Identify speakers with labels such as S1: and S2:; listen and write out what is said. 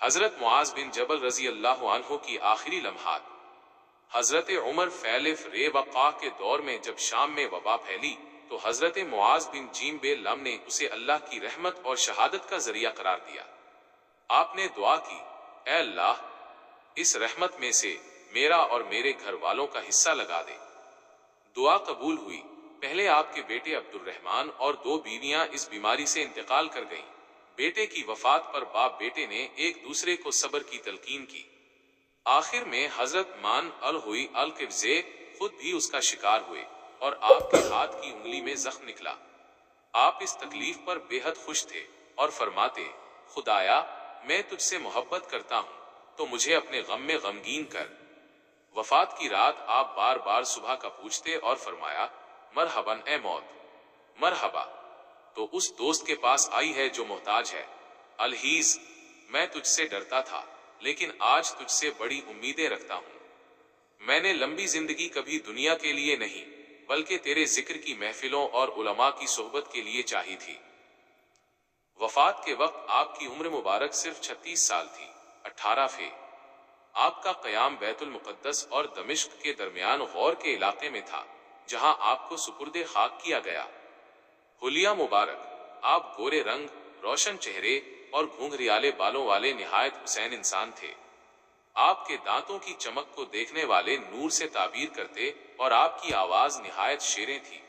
S1: حضرت معاذ بن جبل رضی اللہ عنہ کی آخری لمحات۔ حضرت عمر فیل وقاع کے دور میں جب شام میں وبا پھیلی تو حضرت معاذ بن جیم بے لم نے اسے اللہ کی رحمت اور شہادت کا ذریعہ قرار دیا۔ آپ نے دعا کی، اے اللہ، اس رحمت میں سے میرا اور میرے گھر والوں کا حصہ لگا دے۔ دعا قبول ہوئی۔ پہلے آپ کے بیٹے عبد الرحمن اور 2 بیویاں اس بیماری سے انتقال کر گئیں۔ بیٹے کی وفات پر باپ بیٹے نے ایک دوسرے کو صبر کی تلقین کی۔ آخر میں حضرت مان الہوئی القبضے خود بھی اس کا شکار ہوئے اور آپ کے ہاتھ کی انگلی میں زخم نکلا۔ آپ اس تکلیف پر بے حد خوش تھے اور فرماتے، خدایا، میں تجھ سے محبت کرتا ہوں تو مجھے اپنے غم میں غمگین کر۔ وفات کی رات آپ بار بار صبح کا پوچھتے اور فرمایا، مرحباً اے موت، مرحبا، تو اس دوست کے پاس آئی ہے جو محتاج ہے۔ الحیز، میں تجھ سے ڈرتا تھا لیکن آج تجھ سے بڑی امیدیں رکھتا ہوں۔ میں نے لمبی زندگی کبھی دنیا کے لیے نہیں بلکہ تیرے ذکر کی محفلوں اور علماء کی صحبت کے لیے چاہی تھی۔ وفات کے وقت آپ کی عمر مبارک صرف 36 سال تھی۔ 18 فی۔ آپ کا قیام بیت المقدس اور دمشق کے درمیان غور کے علاقے میں تھا جہاں آپ کو سپرد خاک کیا گیا۔ حلیہ مبارک، آپ گورے رنگ، روشن چہرے اور گھنگریالے بالوں والے نہایت حسین انسان تھے۔ آپ کے دانتوں کی چمک کو دیکھنے والے نور سے تعبیر کرتے اور آپ کی آواز نہایت شیریں تھی۔